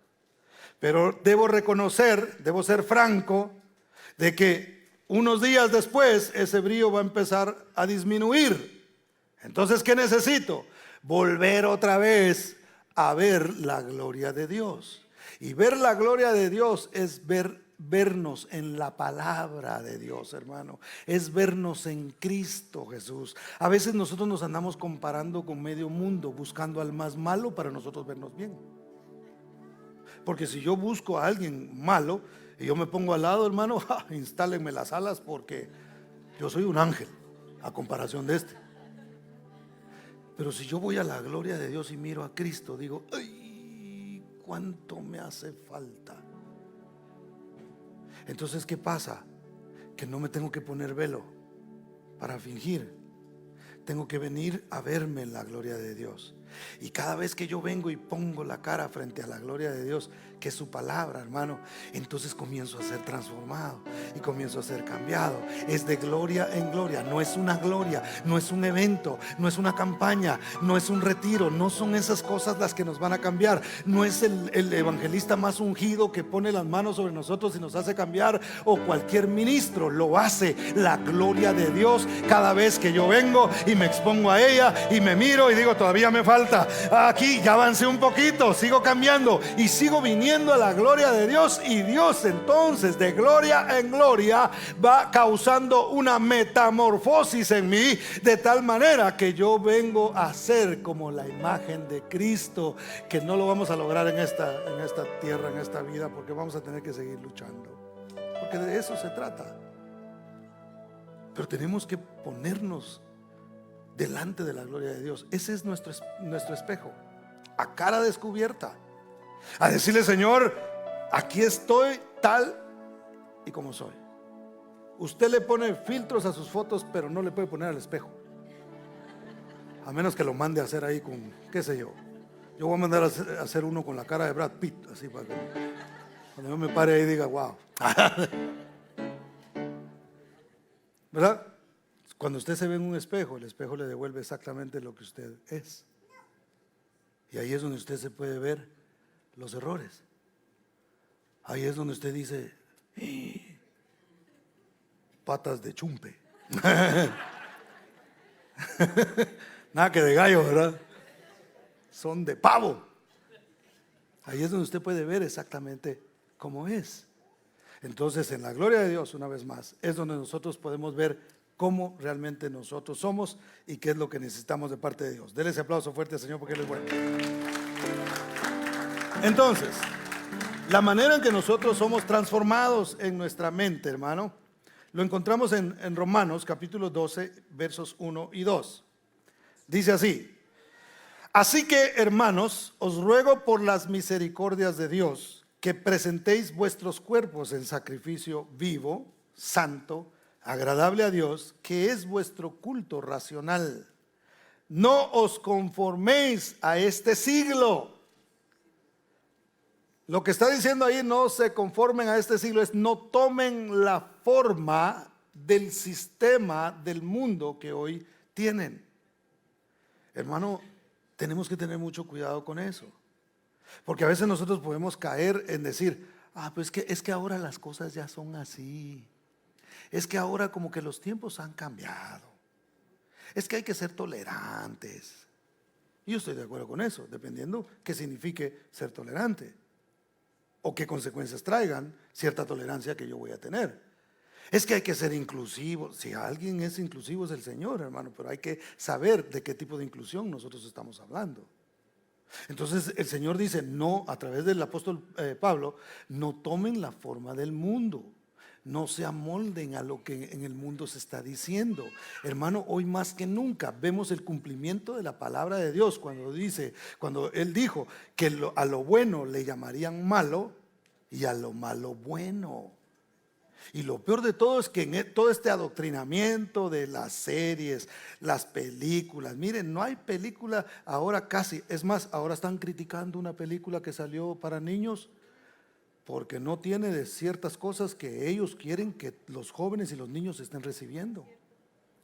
Pero debo reconocer, debo ser franco, de que unos días después ese brillo va a empezar a disminuir. Entonces, ¿qué necesito? Volver otra vez a ver la gloria de Dios. Y ver la gloria de Dios es vernos en la palabra de Dios, hermano. Es vernos en Cristo Jesús. A veces nosotros nos andamos comparando con medio mundo, buscando al más malo para nosotros vernos bien. Porque si yo busco a alguien malo y yo me pongo al lado, hermano, instálenme las alas, porque yo soy un ángel a comparación de este. Pero si yo voy a la gloria de Dios y miro a Cristo, digo, ¡ay! ¿Cuánto me hace falta? Entonces, ¿qué pasa? Que no me tengo que poner velo para fingir. Tengo que venir a verme en la gloria de Dios. Y cada vez que yo vengo y pongo la cara frente a la gloria de Dios, que es su palabra, hermano, entonces comienzo a ser transformado y comienzo a ser cambiado. Es de gloria en gloria. No es una gloria, no es un evento, no es una campaña, no es un retiro. No son esas cosas las que nos van a cambiar. No es el evangelista más ungido que pone las manos sobre nosotros y nos hace cambiar, o cualquier ministro. Lo hace la gloria de Dios cada vez que yo vengo y me expongo a ella y me miro y digo, todavía me falta. Aquí ya avancé un poquito, sigo cambiando y sigo viniendo a la gloria de Dios. Y Dios entonces, de gloria en gloria, va causando una metamorfosis en mí, de tal manera que yo vengo a ser como la imagen de Cristo, que no lo vamos a lograr en esta tierra, en esta vida, porque vamos a tener que seguir luchando, porque de eso se trata. Pero tenemos que ponernos delante de la gloria de Dios. Ese es nuestro espejo, a cara descubierta, a decirle, Señor, aquí estoy tal y como soy. Usted le pone filtros a sus fotos, pero no le puede poner al espejo, a menos que lo mande a hacer ahí con, qué sé yo. Yo voy a mandar a hacer uno con la cara de Brad Pitt, así, para que cuando yo me pare ahí diga, wow. ¿Verdad? Cuando usted se ve en un espejo, el espejo le devuelve exactamente lo que usted es. Y ahí es donde usted se puede ver los errores. Ahí es donde usted dice, patas de chumpe. Nada que de gallo, ¿verdad? Son de pavo. Ahí es donde usted puede ver exactamente cómo es. Entonces, en la gloria de Dios, una vez más, es donde nosotros podemos ver cómo realmente nosotros somos y qué es lo que necesitamos de parte de Dios. Denle ese aplauso fuerte al Señor, porque Él es bueno. Entonces, la manera en que nosotros somos transformados en nuestra mente, hermano, lo encontramos en Romanos capítulo 12, versos 1 y 2. Dice así: así que, hermanos, os ruego por las misericordias de Dios que presentéis vuestros cuerpos en sacrificio vivo, santo, agradable a Dios, que es vuestro culto racional. No os conforméis a este siglo. Lo que está diciendo ahí, no se conformen a este siglo, es no tomen la forma del sistema del mundo que hoy tienen. Hermano, tenemos que tener mucho cuidado con eso, porque a veces nosotros podemos caer en decir, pues es que ahora las cosas ya son así. Es que ahora como que los tiempos han cambiado. Es que hay que ser tolerantes. Y yo estoy de acuerdo con eso, dependiendo qué signifique ser tolerante o qué consecuencias traigan cierta tolerancia que yo voy a tener. Es que hay que ser inclusivo. Si alguien es inclusivo es el Señor, hermano, pero hay que saber de qué tipo de inclusión nosotros estamos hablando. Entonces el Señor dice, no, a través del apóstol Pablo, no tomen la forma del mundo. No se amolden a lo que en el mundo se está diciendo. Hermano, hoy más que nunca vemos el cumplimiento de la palabra de Dios cuando Él dijo que a lo bueno le llamarían malo y a lo malo bueno. Y lo peor de todo es que en todo este adoctrinamiento de las series, las películas, miren, no hay película ahora casi. Es más, ahora están criticando una película que salió para niños porque no tiene de ciertas cosas que ellos quieren que los jóvenes y los niños estén recibiendo.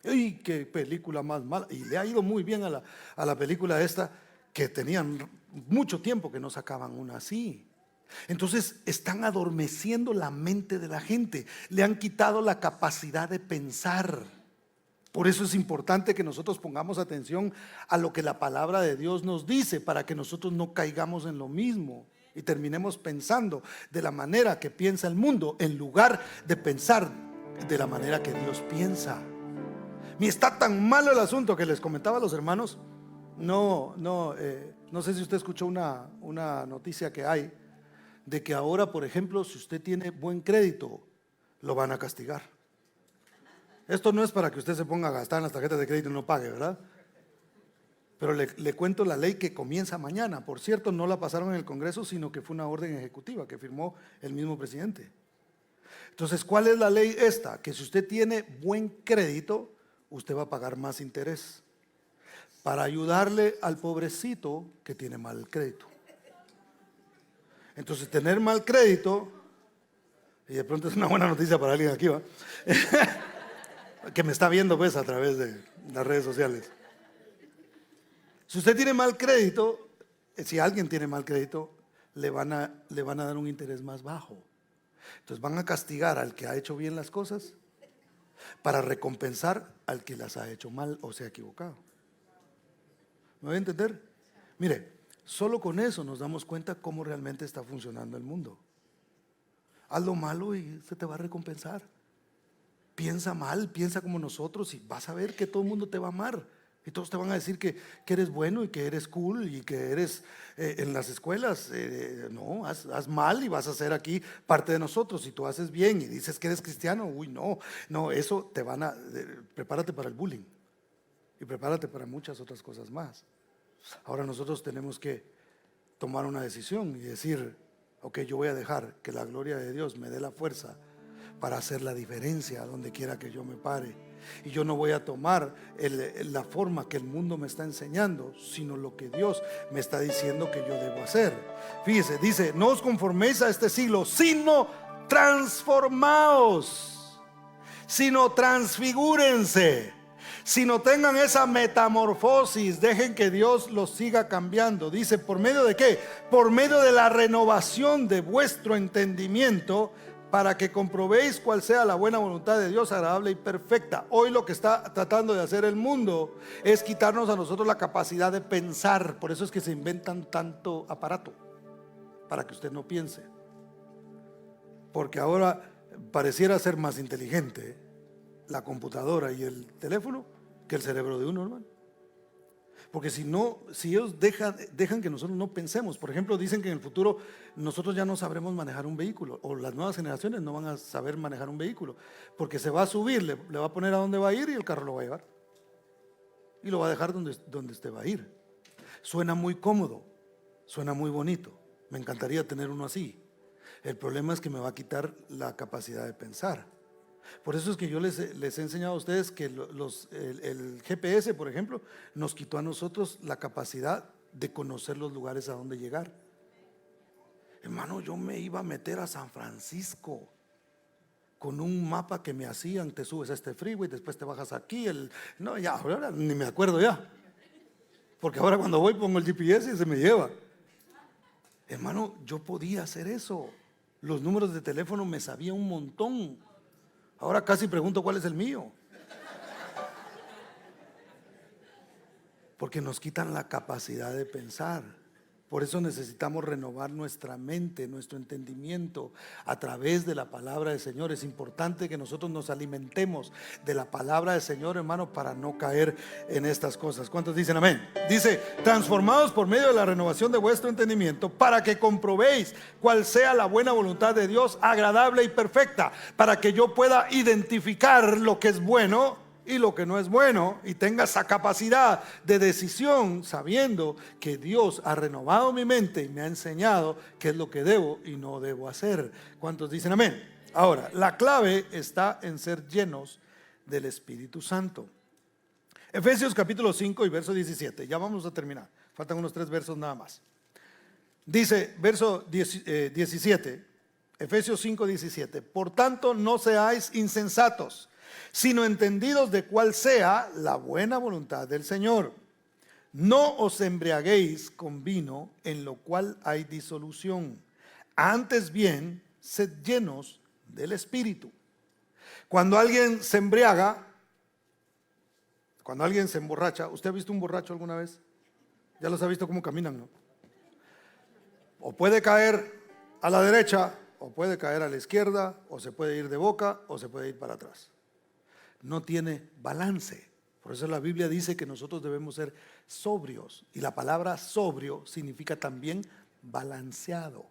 ¡Ay, qué película más mala! Y le ha ido muy bien a la película esta, que tenían mucho tiempo que no sacaban una así. Entonces están adormeciendo la mente de la gente, le han quitado la capacidad de pensar. Por eso es importante que nosotros pongamos atención a lo que la palabra de Dios nos dice, para que nosotros no caigamos en lo mismo y terminemos pensando de la manera que piensa el mundo, en lugar de pensar de la manera que Dios piensa. Y está tan malo el asunto que les comentaba a los hermanos. No sé si usted escuchó una noticia que hay de que ahora, por ejemplo, si usted tiene buen crédito, lo van a castigar. Esto no es para que usted se ponga a gastar en las tarjetas de crédito y no pague, ¿verdad? Pero le cuento la ley que comienza mañana. Por cierto, no la pasaron en el Congreso, sino que fue una orden ejecutiva que firmó el mismo presidente. Entonces, ¿cuál es la ley esta? Que si usted tiene buen crédito, usted va a pagar más interés para ayudarle al pobrecito que tiene mal crédito. Entonces, tener mal crédito, y de pronto es una buena noticia para alguien aquí, ¿va? Que me está viendo pues a través de las redes sociales. Si usted tiene mal crédito, si alguien tiene mal crédito, le van a dar un interés más bajo. Entonces van a castigar al que ha hecho bien las cosas para recompensar al que las ha hecho mal o se ha equivocado. ¿Me voy a entender? Mire, solo con eso nos damos cuenta cómo realmente está funcionando el mundo. Haz lo malo y se te va a recompensar. Piensa mal, piensa como nosotros y vas a ver que todo el mundo te va a amar. Y todos te van a decir que eres bueno y que eres cool y que eres en las escuelas. No, haz mal y vas a ser aquí parte de nosotros. Si tú haces bien y dices que eres cristiano, uy, no, eso te van a... prepárate para el bullying y prepárate para muchas otras cosas más. Ahora nosotros tenemos que tomar una decisión y decir, ok, yo voy a dejar que la gloria de Dios me dé la fuerza para hacer la diferencia donde quiera que yo me pare. Y yo no voy a tomar la forma que el mundo me está enseñando, sino lo que Dios me está diciendo que yo debo hacer. Fíjese, dice, no os conforméis a este siglo, sino transformaos, sino transfigúrense, sino tengan esa metamorfosis, dejen que Dios los siga cambiando. Dice, ¿por medio de qué? Por medio de la renovación de vuestro entendimiento, para que comprobéis cuál sea la buena voluntad de Dios, agradable y perfecta. Hoy lo que está tratando de hacer el mundo es quitarnos a nosotros la capacidad de pensar. Por eso es que se inventan tanto aparato, para que usted no piense. Porque ahora pareciera ser más inteligente la computadora y el teléfono que el cerebro de uno, hermano. Porque si ellos dejan que nosotros no pensemos. Por ejemplo, dicen que en el futuro nosotros ya no sabremos manejar un vehículo, o las nuevas generaciones no van a saber manejar un vehículo, porque se va a subir, le va a poner a dónde va a ir y el carro lo va a llevar y lo va a dejar donde usted va a ir. Suena muy cómodo, suena muy bonito, me encantaría tener uno así. El problema es que me va a quitar la capacidad de pensar. Por eso es que yo les he enseñado a ustedes que el GPS, por ejemplo, nos quitó a nosotros la capacidad de conocer los lugares a donde llegar. Hermano, yo me iba a meter a San Francisco con un mapa que me hacían, te subes a este freeway, después te bajas aquí, no, ya, ahora ni me acuerdo ya, porque ahora cuando voy pongo el GPS y se me lleva. Hermano, yo podía hacer eso, los números de teléfono me sabía un montón. Ahora casi pregunto cuál es el mío. Porque nos quitan la capacidad de pensar. Por eso necesitamos renovar nuestra mente, nuestro entendimiento a través de la palabra del Señor. Es importante que nosotros nos alimentemos de la palabra del Señor, hermano, para no caer en estas cosas. ¿Cuántos dicen amén? Dice, transformados por medio de la renovación de vuestro entendimiento, para que comprobéis cuál sea la buena voluntad de Dios, agradable y perfecta, para que yo pueda identificar lo que es bueno y lo que no es bueno, y tenga esa capacidad de decisión, sabiendo que Dios ha renovado mi mente y me ha enseñado qué es lo que debo y no debo hacer. ¿Cuántos dicen amén? Ahora, la clave está en ser llenos del Espíritu Santo. Efesios capítulo 5 y verso 17. Ya vamos a terminar, faltan unos 3 versos nada más. Dice verso 17, Efesios 5, 17: por tanto no seáis insensatos, sino entendidos de cuál sea la buena voluntad del Señor. No os embriaguéis con vino, en lo cual hay disolución, Antes bien, sed llenos del Espíritu. Cuando alguien se embriaga, cuando alguien se emborracha, ¿usted ha visto un borracho alguna vez? Ya los ha visto cómo caminan, ¿no? O puede caer a la derecha, o puede caer a la izquierda, o se puede ir de boca, o se puede ir para atrás. No tiene balance. Por eso la Biblia dice que nosotros debemos ser sobrios. Y la palabra sobrio significa también balanceado.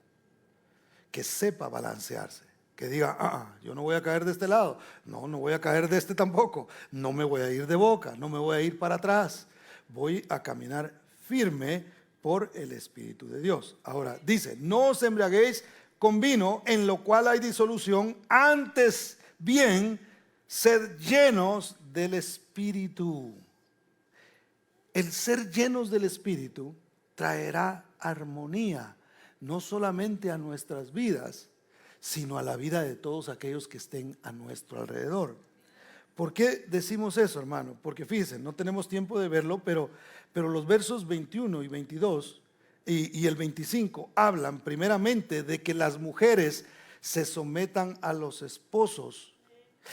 Que sepa balancearse. Que diga, yo no voy a caer de este lado. No, no voy a caer de este tampoco. No me voy a ir de boca, no me voy a ir para atrás. Voy a caminar firme por el Espíritu de Dios. Ahora, dice, no os embriaguéis con vino, en lo cual hay disolución, antes bien, sed llenos del Espíritu. El ser llenos del Espíritu traerá armonía, no solamente a nuestras vidas, sino a la vida de todos aquellos que estén a nuestro alrededor. ¿Por qué decimos eso, hermano? Porque fíjense, no tenemos tiempo de verlo, pero los versos 21 y 22 y el 25 hablan primeramente de que las mujeres se sometan a los esposos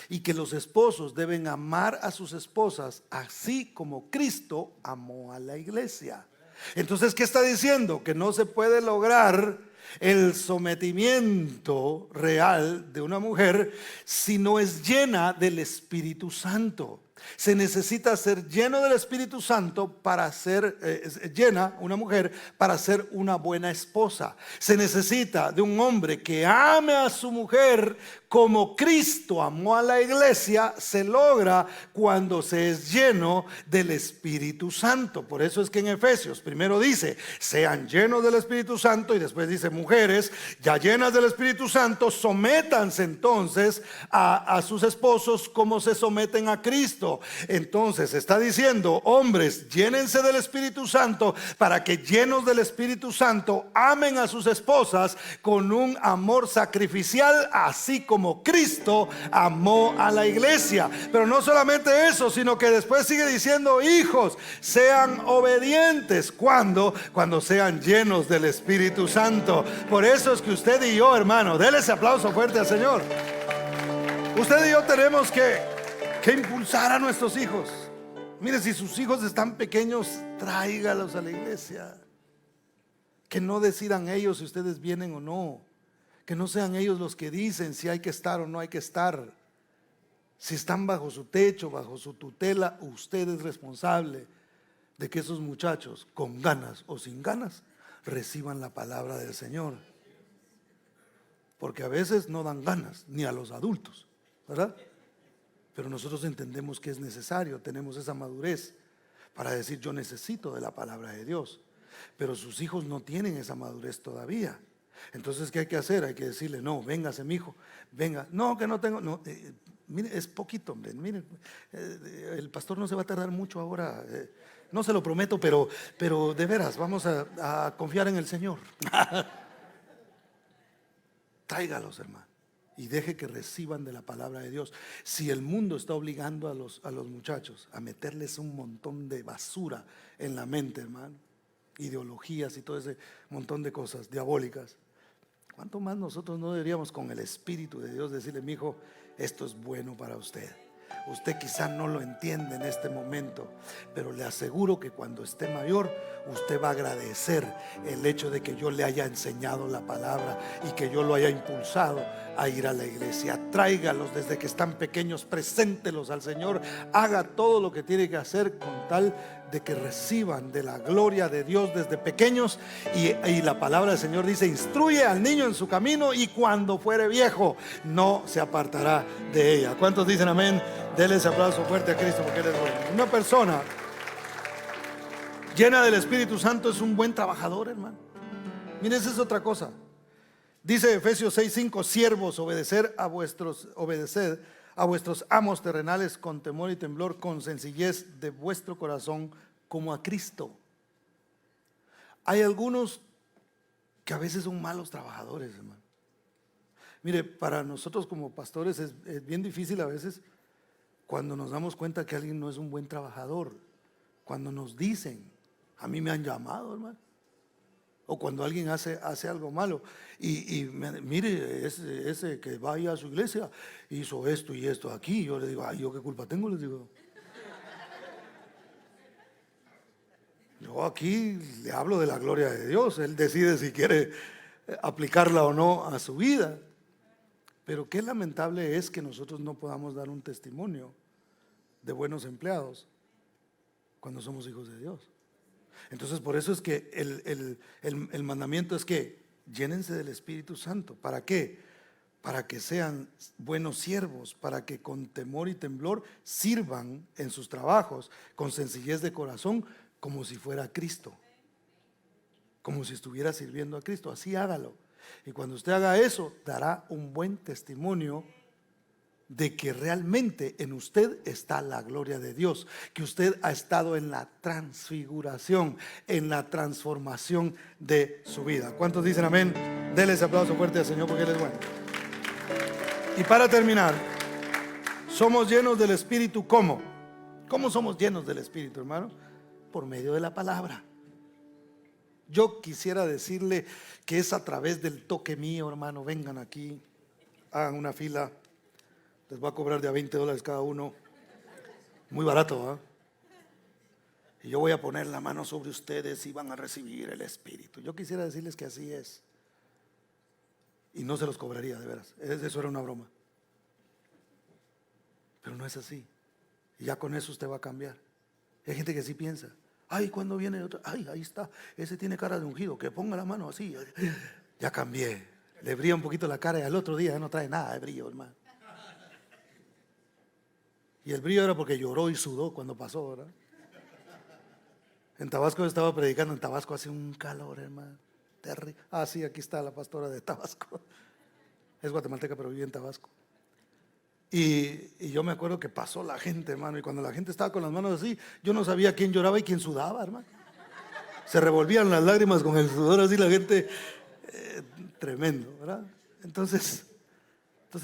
y que los esposos deben amar a sus esposas así como Cristo amó a la iglesia. Entonces, ¿qué está diciendo? Que no se puede lograr el sometimiento real de una mujer si no es llena del Espíritu Santo. Se necesita ser lleno del Espíritu Santo para ser llena una mujer para ser una buena esposa. Se necesita de un hombre que ame a su mujer como Cristo amó a la iglesia. Se logra cuando se es lleno del Espíritu Santo. Por eso es que en Efesios primero dice, sean llenos del Espíritu Santo, y después dice, mujeres ya llenas del Espíritu Santo, sométanse entonces a sus esposos como se someten a Cristo. Entonces está diciendo, hombres, llénense del Espíritu Santo para que llenos del Espíritu Santo amen a sus esposas con un amor sacrificial, así como Cristo amó a la iglesia. Pero no solamente eso, sino que después sigue diciendo, hijos, sean obedientes. ¿Cuándo? Cuando sean llenos del Espíritu Santo. Por eso es que usted y yo, hermano, déle ese aplauso fuerte al Señor. Usted y yo tenemos que impulsar a nuestros hijos. Mire, si sus hijos están pequeños, tráigalos a la iglesia. Que no decidan ellos si ustedes vienen o no. Que no sean ellos los que dicen si hay que estar o no hay que estar. Si están bajo su techo, bajo su tutela, usted es responsable de que esos muchachos, con ganas o sin ganas, reciban la palabra del Señor. Porque a veces no dan ganas, ni a los adultos, ¿verdad? Pero nosotros entendemos que es necesario, tenemos esa madurez para decir, yo necesito de la palabra de Dios. Pero sus hijos no tienen esa madurez todavía. Entonces, ¿qué hay que hacer? Hay que decirle, no, véngase mi hijo, venga. No, que no tengo, no, mire, es poquito, hombre, mire, el pastor no se va a tardar mucho ahora, no se lo prometo, pero de veras, vamos a confiar en el Señor. Tráigalos, hermano, y deje que reciban de la palabra de Dios. Si el mundo está obligando a los muchachos a meterles un montón de basura en la mente, hermano, ideologías y todo ese montón de cosas diabólicas, ¿cuánto más nosotros no deberíamos con el Espíritu de Dios decirle, mi hijo, esto es bueno para usted? Usted quizá no lo entiende en este momento, pero le aseguro que cuando esté mayor, usted va a agradecer el hecho de que yo le haya enseñado la palabra y que yo lo haya impulsado a ir a la iglesia. Tráigalos desde que están pequeños, preséntelos al Señor, haga todo lo que tiene que hacer con tal de que reciban de la gloria de Dios desde pequeños. Y la palabra del Señor dice, instruye al niño en su camino y cuando fuere viejo no se apartará de ella. ¿Cuántos dicen amén? Denle ese aplauso fuerte a Cristo porque Él es bueno. Una persona llena del Espíritu Santo es un buen trabajador, hermano. Miren, esa es otra cosa. Dice Efesios 6:5, siervos, obedeced a vuestros amos terrenales con temor y temblor, con sencillez de vuestro corazón, como a Cristo. Hay algunos que a veces son malos trabajadores, hermano. Mire, para nosotros como pastores es bien difícil a veces cuando nos damos cuenta que alguien no es un buen trabajador. Cuando nos dicen, a mí me han llamado, hermano, O cuando alguien hace algo malo. Mire, ese que vaya a su iglesia hizo esto y esto aquí. Yo le digo, ay, ¿yo qué culpa tengo? Les digo. Yo aquí le hablo de la gloria de Dios. Él decide si quiere aplicarla o no a su vida. Pero qué lamentable es que nosotros no podamos dar un testimonio de buenos empleados cuando somos hijos de Dios. Entonces por eso es que el mandamiento es que llénense del Espíritu Santo. ¿Para qué? Para que sean buenos siervos, para que con temor y temblor sirvan en sus trabajos, con sencillez de corazón, como si fuera Cristo, como si estuviera sirviendo a Cristo. Así hágalo. Y cuando usted haga eso, dará un buen testimonio de que realmente en usted está la gloria de Dios, que usted ha estado en la transfiguración, en la transformación de su vida. ¿Cuántos dicen amén? Denle ese aplauso fuerte al Señor porque Él es bueno. Y para terminar, somos llenos del Espíritu. ¿Cómo? ¿Cómo somos llenos del Espíritu, hermano? Por medio de la palabra. Yo quisiera decirle que es a través del toque mío, hermano. Vengan aquí, hagan una fila. Les voy a cobrar de a $20 cada uno. Muy barato, ¿eh? Y yo voy a poner la mano sobre ustedes y van a recibir el Espíritu. Yo quisiera decirles que así es. Y no se los cobraría, de veras. Eso era una broma. Pero no es así. Y ya con eso usted va a cambiar. Hay gente que sí piensa. Ay, ¿cuándo viene otro? Ay, ahí está. Ese tiene cara de ungido. Que ponga la mano así. Ya cambié. Le brilla un poquito la cara y al otro día ya no trae nada de brillo, hermano. Y el brillo era porque lloró y sudó cuando pasó, ¿verdad? En Tabasco yo estaba predicando. En Tabasco hace un calor, hermano. Terrible. Ah, sí, aquí está la pastora de Tabasco. Es guatemalteca, pero vive en Tabasco. Y yo me acuerdo que pasó la gente, hermano. Y cuando la gente estaba con las manos así, yo no sabía quién lloraba y quién sudaba, hermano. Se revolvían las lágrimas con el sudor así, la gente. Tremendo, ¿verdad? Entonces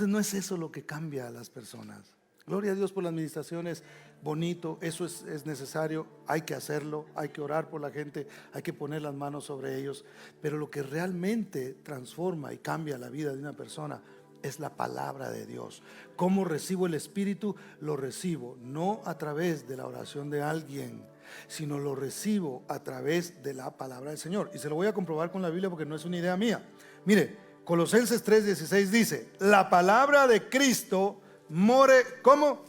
no es eso lo que cambia a las personas. Gloria a Dios por las administraciones, bonito, eso es necesario, hay que hacerlo, hay que orar por la gente, hay que poner las manos sobre ellos, pero lo que realmente transforma y cambia la vida de una persona es la palabra de Dios. ¿Cómo recibo el Espíritu? Lo recibo no a través de la oración de alguien, sino lo recibo a través de la palabra del Señor. Y se lo voy a comprobar con la Biblia porque no es una idea mía. Mire, Colosenses 3:16 dice: la palabra de Cristo more, ¿cómo?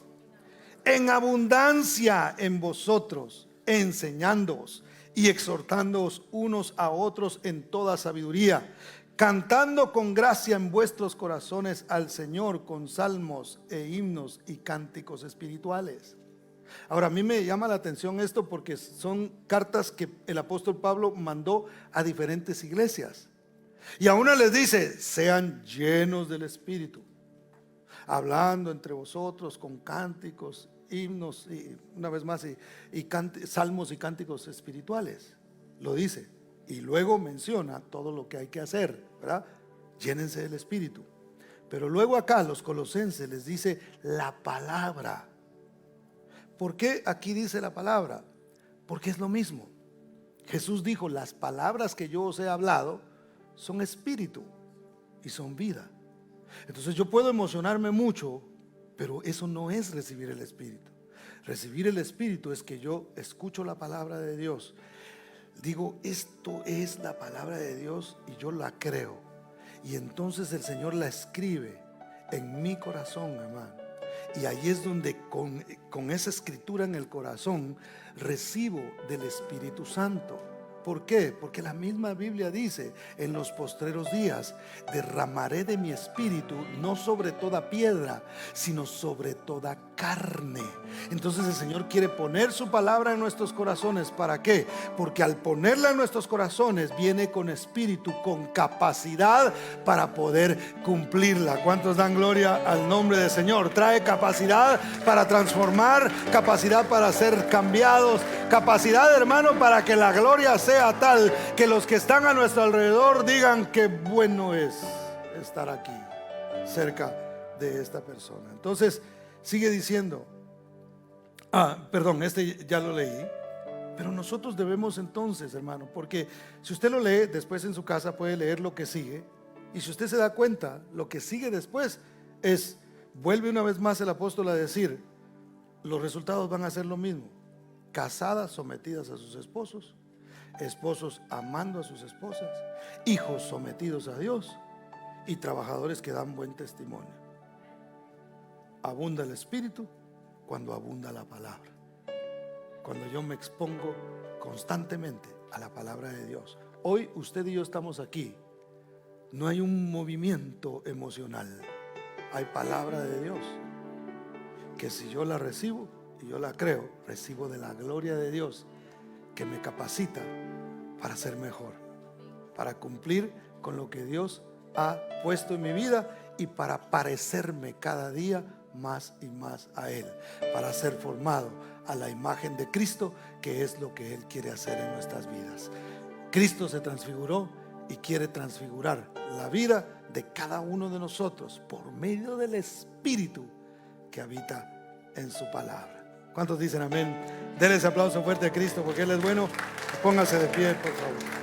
En abundancia en vosotros, enseñándoos y exhortándoos unos a otros en toda sabiduría, cantando con gracia en vuestros corazones al Señor con salmos e himnos y cánticos espirituales. Ahora, a mí me llama la atención esto porque son cartas que el apóstol Pablo mandó a diferentes iglesias. Y a una les dice: sean llenos del Espíritu, hablando entre vosotros con cánticos, himnos y una vez más salmos y cánticos espirituales. Lo dice. Y luego menciona todo lo que hay que hacer, ¿verdad? Llénense del Espíritu. Pero luego acá a los colosenses les dice la palabra. ¿Por qué aquí dice la palabra? Porque es lo mismo. Jesús dijo: las palabras que yo os he hablado son espíritu y son vida. Entonces yo puedo emocionarme mucho, pero eso no es recibir el Espíritu. Recibir el Espíritu es que yo escucho la palabra de Dios, digo: esto es la palabra de Dios, y yo la creo, y entonces el Señor la escribe en mi corazón, hermano. Y ahí es donde con esa escritura en el corazón recibo del Espíritu Santo. ¿Por qué? Porque la misma Biblia dice: en los postreros días derramaré de mi espíritu no sobre toda piedra, sino sobre toda carne. Entonces el Señor quiere poner su palabra en nuestros corazones. ¿Para qué? Porque al ponerla en nuestros corazones viene con espíritu, con capacidad para poder cumplirla. ¿Cuántos dan gloria al nombre del Señor? Trae capacidad para transformar, capacidad para ser cambiados, capacidad, hermano, para que la gloria sea tal que los que están a nuestro alrededor digan: qué bueno es estar aquí cerca de esta persona. Entonces sigue diciendo, perdón, este ya lo leí. Pero nosotros debemos entonces, hermano, porque si usted lo lee después en su casa, puede leer lo que sigue. Y si usted se da cuenta, lo que sigue después es, vuelve una vez más el apóstol a decir, los resultados van a ser lo mismo: casadas sometidas a sus esposos, esposos amando a sus esposas, hijos sometidos a Dios y trabajadores que dan buen testimonio. Abunda el espíritu cuando abunda la palabra. Cuando yo me expongo constantemente a la palabra de Dios. Hoy usted y yo estamos aquí. No hay un movimiento emocional, hay palabra de Dios que si yo la recibo y yo la creo, recibo de la gloria de Dios, que me capacita para ser mejor, para cumplir con lo que Dios ha puesto en mi vida y para parecerme cada día más y más a Él, para ser formado a la imagen de Cristo, que es lo que Él quiere hacer en nuestras vidas. Cristo se transfiguró y quiere transfigurar la vida de cada uno de nosotros por medio del Espíritu que habita en su palabra. ¿Cuántos dicen amén? Denle ese aplauso fuerte a Cristo porque Él es bueno. Póngase de pie, por favor.